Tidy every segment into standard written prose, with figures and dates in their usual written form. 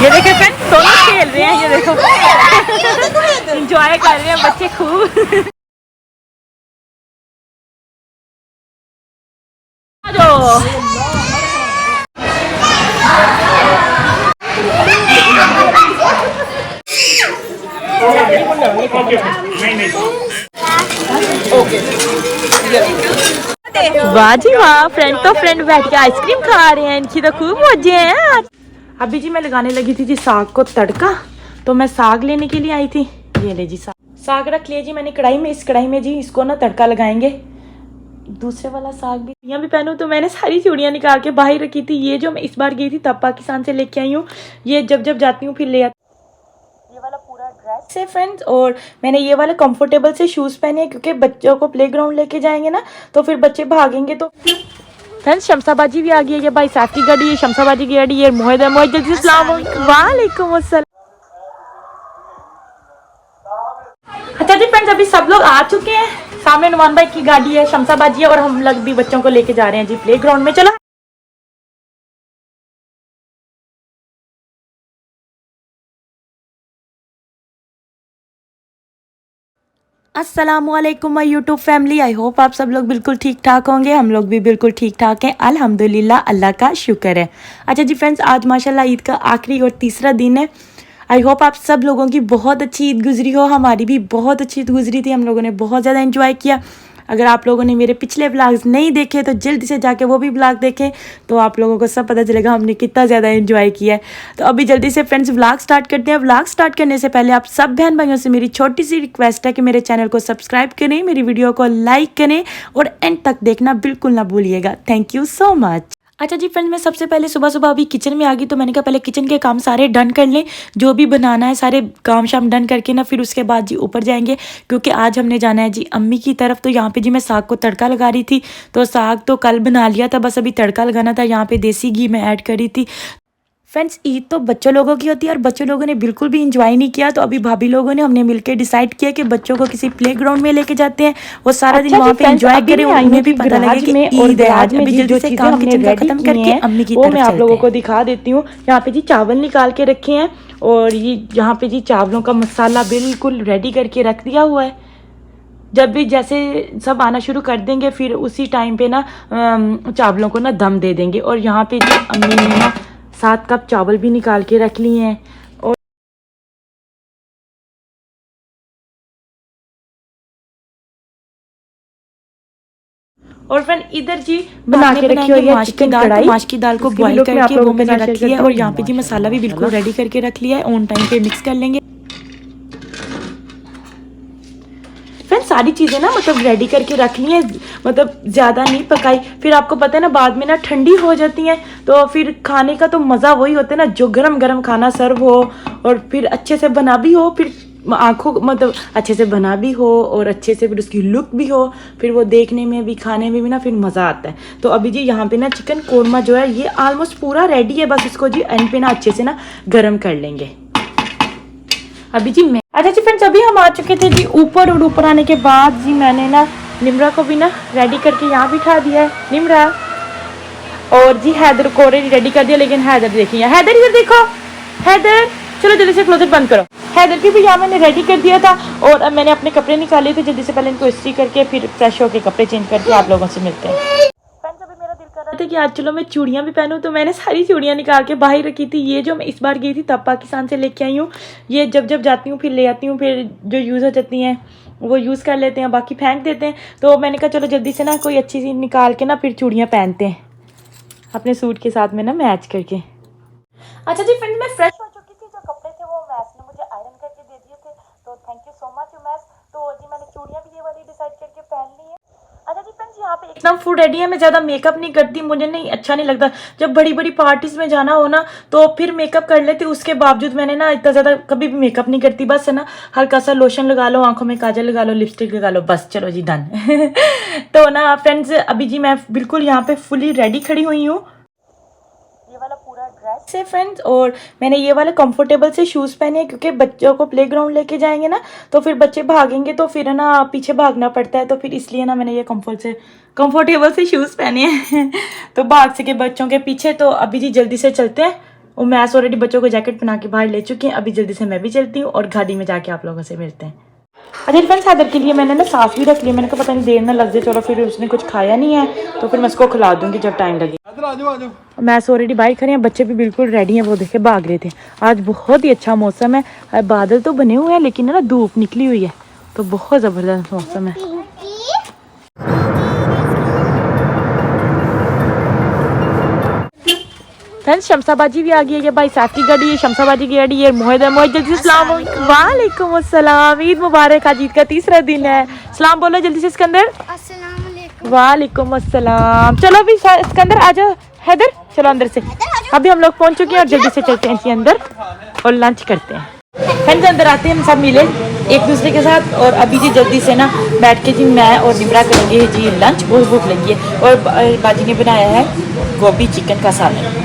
ये देखे फ्रेंड्स दोनों खेल रहे हैं, ये देखो एंजॉय कर रहे हैं बच्चे खूब। वाह जी वाह, फ्रेंड तो फ्रेंड बैठ के आइसक्रीम खा रहे हैं, इनकी तो खूब मजे हैं आज। अभी जी मैं लगाने लगी थी जी साग को तड़का, तो मैं साग लेने के लिए आई थी। ये ले जी साग रख लिया जी मैंने कढ़ाई में। इस कढ़ाई में जी इसको ना तड़का लगाएंगे। दूसरे वाला साग भी यहाँ भी पहनूं तो मैंने सारी चूड़ियाँ निकाल के बाहर रखी थी। ये जो मैं इस बार गई थी तब पाकिस्तान से लेके आई हूँ, ये जब जब जाती हूँ फिर ले आती। ये वाला पूरा ड्रेस है फ्रेंड्स, और मैंने ये वाले कंफर्टेबल से शूज़ पहने हैं क्योंकि बच्चों को प्लेग्राउंड लेके जाएंगे ना, तो फिर बच्चे भागेंगे। तो फ्रेंड्स शमशाबाजी भी आ गई है, ये भाई साहब की गाड़ी, ये शमशाबाजी की गाड़ी, ये मोहित है। मोहित जल्दी अस्सलाम वालेकुम अस्सलाम। अच्छा जी फ्रेंड्स अभी सब लोग आ चुके हैं। सामने नुमान भाई की गाड़ी है, शमशाबाजी है, और हम लोग भी बच्चों को लेके जा रहे हैं जी प्लेग्राउंड में। चलो अस्सलामुअलैकुम my YouTube family, I hope आप सब लोग बिल्कुल ठीक ठाक होंगे। हम लोग भी बिल्कुल ठीक ठाक हैं अल्हम्दुलिल्लाह, अल्लाह का शुक्र है। अच्छा जी फ्रेंड्स आज माशाल्लाह ईद का आखिरी और तीसरा दिन है। आई होप आप सब लोगों की बहुत अच्छी ईद गुजरी हो। हमारी भी बहुत अच्छी ईद गुजरी थी, हम लोगों ने बहुत ज़्यादा एंजॉय किया। अगर आप लोगों ने मेरे पिछले व्लॉग्स नहीं देखे तो जल्दी से जाके वो भी व्लॉग देखें, तो आप लोगों को सब पता चलेगा हमने कितना ज़्यादा एंजॉय किया है। तो अभी जल्दी से फ्रेंड्स व्लॉग स्टार्ट करते हैं। व्लॉग स्टार्ट करने से पहले आप सब बहन भाइयों से मेरी छोटी सी रिक्वेस्ट है कि मेरे चैनल को सब्सक्राइब करें, मेरी वीडियो को लाइक करें और एंड तक देखना बिल्कुल ना भूलिएगा। Thank you so much. अच्छा जी फ्रेंड्स मैं सबसे पहले सुबह सुबह अभी किचन में आ गई, तो मैंने कहा पहले किचन के काम सारे डन कर लें, जो भी बनाना है सारे काम शाम डन करके ना फिर उसके बाद जी ऊपर जाएंगे, क्योंकि आज हमने जाना है जी अम्मी की तरफ। तो यहाँ पे जी मैं साग को तड़का लगा रही थी, तो साग तो कल बना लिया था, बस अभी तड़का लगाना था। यहाँ पे देसी घी मैं ऐड करी थी। फ्रेंड्स ईद तो बच्चों लोगों की होती है और बच्चों लोगों ने बिल्कुल भी इंजॉय नहीं किया, तो अभी भाभी लोगों ने हमने मिलकर डिसाइड किया कि बच्चों को किसी प्लेग्राउंड में लेके जाते हैं, वो सारा दिन वहाँ पे एंजॉय करें और उन्हें भी पता लगे कि ईद है आज। अभी जल्दी से काम किचन का खत्म करके अम्मी की तरफ मैं आप लोगों को दिखा देती हूँ। यहाँ पे जी चावल निकाल के रखे हैं, और ये यहाँ पे जी चावलों का मसाला बिल्कुल रेडी करके रख दिया हुआ है। जब भी जैसे सब आना शुरू कर देंगे फिर उसी टाइम पे ना चावलों को ना दम दे देंगे। और यहाँ पे जी अम्मी ने ना 7 कप चावल भी निकाल के रख लिए हैं। और फ्रेंड इधर जी बना के रखी हुई है चिकन कढ़ाई। माश की दाल को बॉईल करके वो मैंने रख लिया है, और यहाँ पे जी मसाला भी बिल्कुल रेडी करके रख लिया है। ऑन टाइम पे मिक्स कर लेंगे। फ्रेंड सारी चीज़ें ना मतलब रेडी करके रख ली हैं, मतलब ज़्यादा नहीं पकाई। फिर आपको पता है ना बाद में ना ठंडी हो जाती हैं, तो फिर खाने का तो मज़ा वही होता है ना, जो गरम गरम खाना सर्व हो और फिर अच्छे से बना भी हो, फिर आँखों मतलब अच्छे से बना भी हो और अच्छे से फिर उसकी लुक भी हो, फिर वो देखने में भी खाने में भी ना फिर मज़ा आता है। तो अभी जी यहाँ पे ना चिकन कोरमा जो है ये ऑलमोस्ट पूरा रेडी है, बस इसको जी एंड पे ना अच्छे से ना गर्म कर लेंगे। अभी जी मैं अच्छा जी फ्रेंड्स अभी हम आ चुके थे जी ऊपर, और ऊपर आने के बाद जी मैंने ना निमरा को भी ना रेडी करके यहाँ बिठा दिया है। निमरा और जी हैदर को रेडी कर दिया, लेकिन हैदर देखिए, हैदर इधर देखो, हैदर चलो जल्दी से क्लोजेट बंद करो। हैदर की भी यहाँ मैंने रेडी कर दिया था, और अब मैंने अपने कपड़े निकाले थे जल्दी से, पहले इनको इस्त्री करके फिर फ्रेश होकर कपड़े चेंज करके आप लोगों से मिलते हैं। था कि आज चलो मैं चूड़ियाँ भी पहनूं, तो मैंने सारी चूड़ियाँ निकाल के बाहर रखी थी। ये जो मैं इस बार गई थी तब पाकिस्तान से लेके आई हूँ, ये जब जब जाती हूँ फिर ले आती हूँ, फिर जो यूज़ हो जाती हैं वो यूज़ कर लेते हैं, बाकी फेंक देते हैं। तो मैंने कहा चलो जल्दी से ना कोई अच्छी सी निकाल के ना फिर चूड़ियाँ पहनते हैं अपने सूट के साथ में ना मैच करके। अच्छा जी फ्रेंड्स मैं फ्रेश हो चुकी थी, जो कपड़े थे वो मैस ने मुझे आयरन करके दे दिए थे, तो थैंक यू सो मच मैस। तो जी मैंने चूड़ियाँ भी ये वाली डिसाइड करके पहन ली है। अच्छा जी फ्रेंड्स यहाँ पे एकदम फुल रेडी है। मैं ज़्यादा मेकअप नहीं करती, मुझे नहीं अच्छा नहीं लगता। जब बड़ी बड़ी पार्टीज में जाना हो ना तो फिर मेकअप कर लेती, उसके बावजूद मैंने ना इतना ज़्यादा कभी भी मेकअप नहीं करती। बस है ना हल्का सा लोशन लगा लो, आंखों में काजल लगा लो, लिपस्टिक लगा लो, बस चलो जी डन। तो ना फ्रेंड्स अभी जी मैं बिल्कुल यहाँ पे फुली रेडी खड़ी हुई हूँ, ये वाला पूरा ड्रेस से फ्रेंड्स, और मैंने ये वाले कंफर्टेबल से शूज़ पहने हैं क्योंकि बच्चों को प्लेग्राउंड लेके जाएंगे ना, तो फिर बच्चे भागेंगे तो फिर है ना पीछे भागना पड़ता है, तो फिर इसलिए ना मैंने ये कंफर्टेबल से शूज़ पहने हैं तो भाग सके बच्चों के पीछे। तो अभी जी जल्दी से चलते हैं और मैं ऑलरेडी बच्चों को जैकेट पहना के बाहर ले चुकी हैं। अभी जल्दी से मैं भी चलती हूँ और गाड़ी में जाके आप लोगों से मिलते हैं। अच्छा फ्रेंड्स, हैदर के लिए मैंने ना सास भी रख लिया। मैंने कहा पता नहीं देर ना लग जाए, चलो फिर उसने कुछ खाया नहीं है तो फिर मैं उसको खिला दूंगी जब टाइम लगे। मैं ऑलरेडी बाइक खड़ी हैं, बच्चे भी बिल्कुल रेडी हैं। वो देखे भाग रहे थे। आज बहुत ही अच्छा मौसम है, बादल तो बने हुए हैं लेकिन ना धूप निकली हुई है, तो बहुत ज़बरदस्त मौसम है। फ्रेंड्स, शमशाबाजी भी आ गई है। ये भाई साहब की गाड़ी है, शमशाबाजी की गाड़ी है। मोहित जल्दी से सलाम। वालेकुम अस्सलाम, ईद मुबारक। आज ईद का तीसरा दिन है। सलाम बोलो जल्दी से सिकंदर। वालेकुम अस्सलाम। चलो अभी सिकंदर आ जाओ। हैदर चलो अंदर से। अभी हम लोग पहुंच चुके हैं और जल्दी से चलते हैं जी अंदर और लंच करते हैं। फ्रेंड्स अंदर आते हैं, हम सब मिले एक दूसरे के साथ और अभी जी जल्दी से ना बैठ के जी मैं और निमरा करेंगे जी लंच। बहुत भूख लगी है। और बाजी ने बनाया है गोभी चिकन का सालन।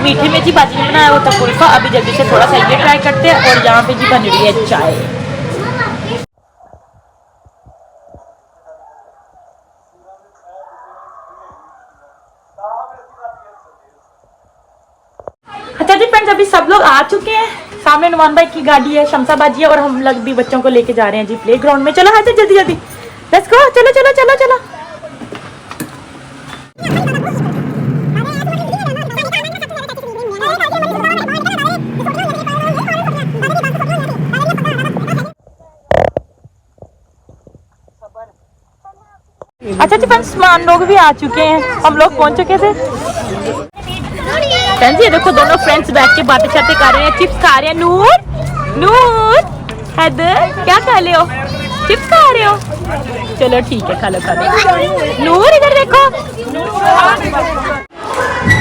मीठे में जी बाजी ने बनाया होता कुल्फा। अभी जल्दी से थोड़ा सा ये ट्राई करते हैं। और यहाँ पे जी बन रही है चाय। अच्छा जी फ्रेंड्स, अभी सब लोग आ चुके हैं। सामने नुमान भाई की गाड़ी है, शमशाबाजी है और हम लोग भी बच्चों को लेके जा रहे हैं जी प्ले ग्राउंड में। चलो हाथ जल्दी जल्दी, लेट्स गो। चलो चलो चलो चलो। अच्छा जी फ्रेंड्स, मान लोग भी आ चुके हैं, हम लोग पहुंच चुके थे। फ्रेंड्स ये देखो दोनों फ्रेंड्स बैठ के बातें शातें कर रहे हैं, चिप्स खा रहे हैं। नूर नूर हैदर क्या खा रहे हो? चिप्स खा रहे हो? चलो ठीक है, खा लो खा लो। नूर इधर देखो।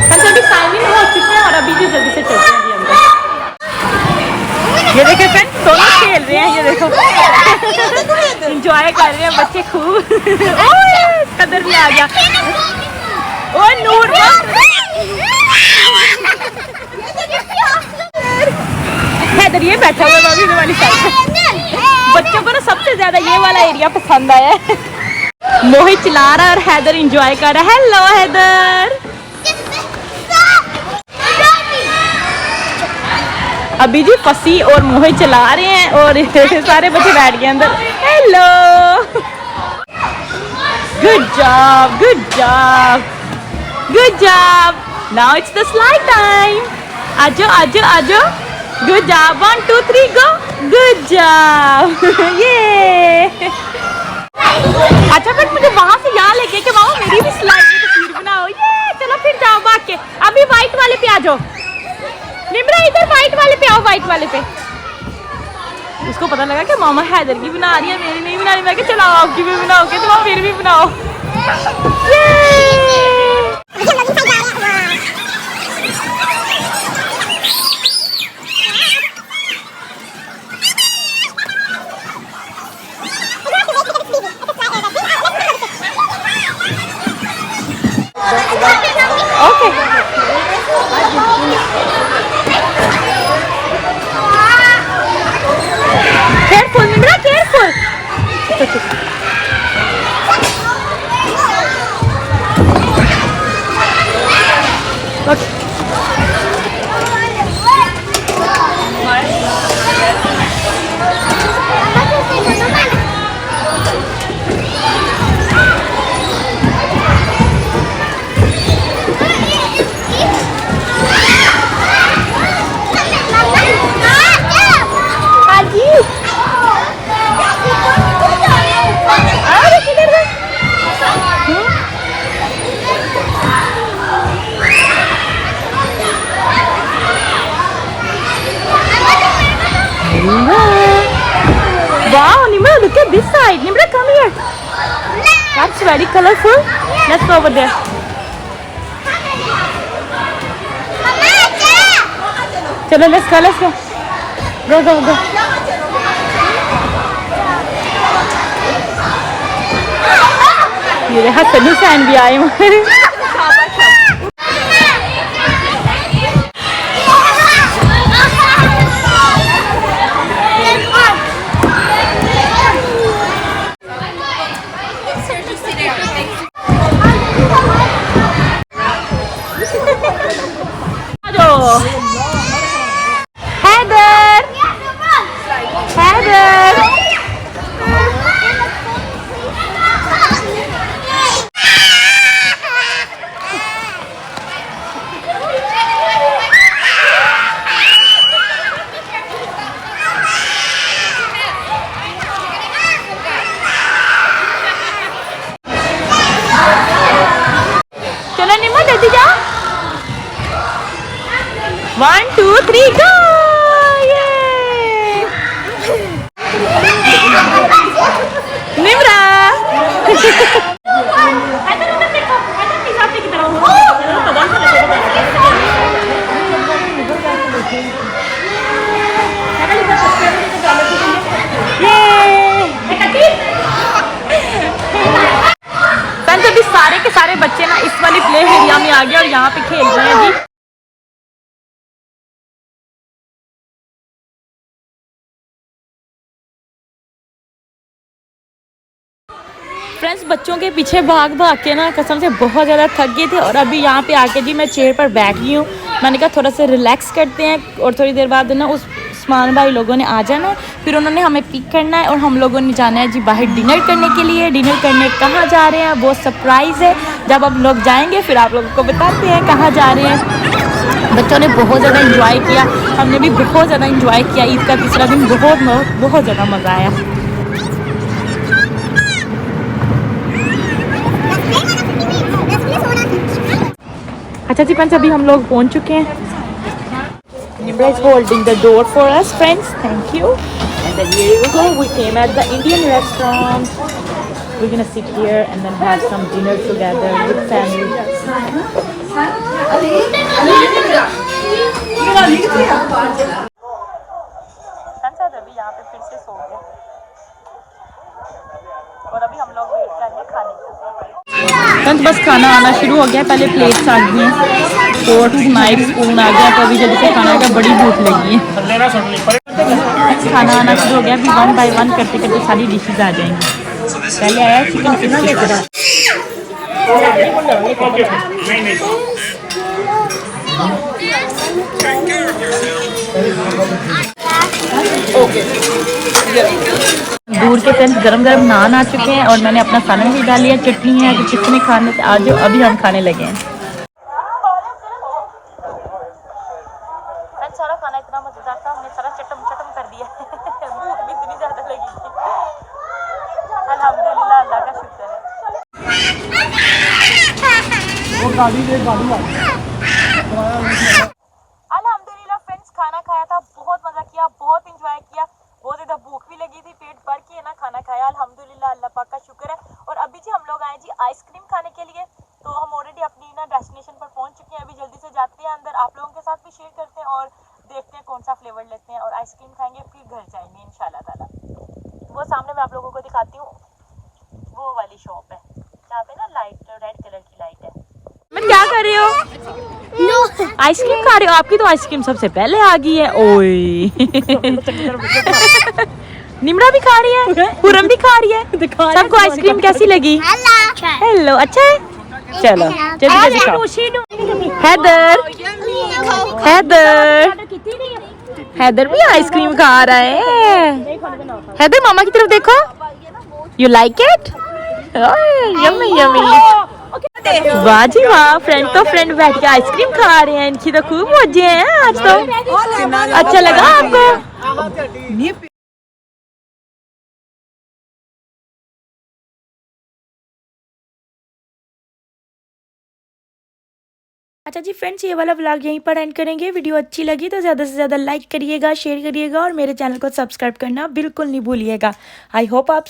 फ्रेंड्स अभी साइन हो चुके हैं और अभी भी जल्दी से चलते हैं जी अंदर। ये देखो फ्रेंड्स दोनों खेल रहे हैं, ये देखो एंजॉय कर रहे हैं बच्चे खूब। ओए कदर भी आ गया। ओ नूर हैदर ये बैठा हुआ है अभी वाली साइड। बच्चों को ना सबसे ज्यादा ये वाला एरिया पसंद आया है। मोहित चला रहा है और हैदर एंजॉय कर रहा है। हेलो हैदर। अभी जी फसी और मोहित चला रहे हैं और सारे बच्चे बैठ गए अंदर। Hello, good job good job good job. Now it's the slide time. आजो आजो आजो। Good job, 1 2 3 go. Good job. ये अच्छा फिर मुझे वहां से यहाँ लेके कि मामा मेरी भी स्लाइड की तस्वीर बनाओ। ये चलो फिर जाओ भाग के। अभी व्हाइट वाले पे आ जाओ। निमरा इधर व्हाइट वाले पे आओ, व्हाइट वाले पे। उसको पता लगा कि मामा हैदर की बना रही है, मेरी नहीं बना रही। मैं क्या चलाओ आपकी भी बनाओगे तो मेरी भी बनाओ। Okay careful Nimra, careful. Wow, Nimra, look at this side. Nimra, come here. That's very colorful. Let's go over there. Chalo, let's go, let's go. Go, go, go. ये देखा सन्नू सैन भी आए हमारे। 1 2 3 गो। निम्रा अभी सारे के सारे बच्चे ना इस वाली प्ले एरिया में आ गए और यहाँ पे खेल रहे हैं जी। फ्रेंड्स बच्चों के पीछे भाग भाग के ना कसम से बहुत ज़्यादा थक गए थे और अभी यहाँ पे आके जी मैं चेयर पर बैठ गई हूँ। मैंने कहा थोड़ा सा रिलैक्स करते हैं और थोड़ी देर बाद ना उस उस्मान भाई लोगों ने आ जाना है, फिर उन्होंने हमें पिक करना है और हम लोगों ने जाना है जी बाहर डिनर करने के लिए। डिनर करने कहाँ जा रहे हैं वो सरप्राइज़ है, जब अब लोग जाएंगे फिर आप लोगों को बताते हैं कहाँ जा रहे हैं। बच्चों ने बहुत ज़्यादा इंजॉय किया, हमने भी बहुत ज़्यादा इंजॉय किया। ईद का तीसरा दिन बहुत ज़्यादा मज़ा आया। अच्छा जी फ्रेंड्स अभी हम लोग पहुंच चुके हैं। Nimra is holding the door for us, friends. Thank you. And then here we go. We came at the Indian restaurant. We're gonna sit here and then have some dinner together with family. अभी यहाँ पे फिर से सो गए और अभी हम लोग वेट कर रहे हैं खाने का। तो बस खाना आना शुरू हो गया, पहले प्लेट्स आ गई हैं, फोर्क नाइफ स्पून आ गया, तो अभी जल्दी से खाना का बड़ी भूख लगी है। खाना आना शुरू हो गया, अभी 1 बाय 1 करते करते सारी डिशेज आ जाएंगी। पहले आया चिकन 50। दूर के फ्रेंड्स गरम गरम नान आ चुके हैं और मैंने अपना सालन भी डाल लिया, चटनी है, तो किसने खाने से आज अभी हम खाने लगे हैं। सारा खाना इतना मजेदार था, हमने सारा चटम चटम कर दिया। भूख भी इतनी ज्यादा लगी थी। अल्हम्दुलिल्लाह, अल्लाह का शुक्र है। अल्हम्दुलिल्लाह फ्रेंड्स खाना खाया था, बहुत मजा किया, बहुत इंजॉय किया, बहुत ज़्यादा भूख भी लगी थी, पेट भर के ना खाना खाया। अल्हम्दुलिल्लाह, अल्लाह पाक का शुक्र है। और अभी जी हम लोग आए जी आइसक्रीम खाने के लिए, तो हम ऑलरेडी अपनी ना डेस्टिनेशन पर पहुंच चुके हैं। अभी जल्दी से जाते हैं अंदर, आप लोगों के साथ भी शेयर करते हैं और देखते हैं कौन सा फ्लेवर लेते हैं और आइसक्रीम खाएंगे, फिर घर जाएंगे इंशाल्लाह ताला। वो सामने मैं आप लोगों को दिखाती हूँ, वो वाली शॉप है जहाँ पे ना लाइट रेड कलर की लाइट है। मैं क्या कर रही हो? आइसक्रीम खा रहे हो? आपकी तो आइसक्रीम सबसे पहले आ गई है। ओए निम्रा भी खा रही है, पूरम भी खा रही है, सबको आइसक्रीम कैसी लगी? हेलो, अच्छा है। चलो जल्दी जल्दी। हैदर हैदर हैदर भी आइसक्रीम खा रहा है। हैदर मामा की तरफ देखो, you like it? Yummy yummy. वाह जी वाह, फ्रेंड तो फ्रेंड बैठ के आइसक्रीम खा रहे हैं, इनकी तो खूब मजे हैं आज तो। अच्छा लगा आपको? अच्छा जी फ्रेंड्स ये वाला व्लॉग यहीं पर एंड करेंगे। वीडियो अच्छी लगी तो ज़्यादा से ज़्यादा लाइक करिएगा, शेयर करिएगा और मेरे चैनल को सब्सक्राइब करना बिल्कुल नहीं भूलिएगा। आई होप आप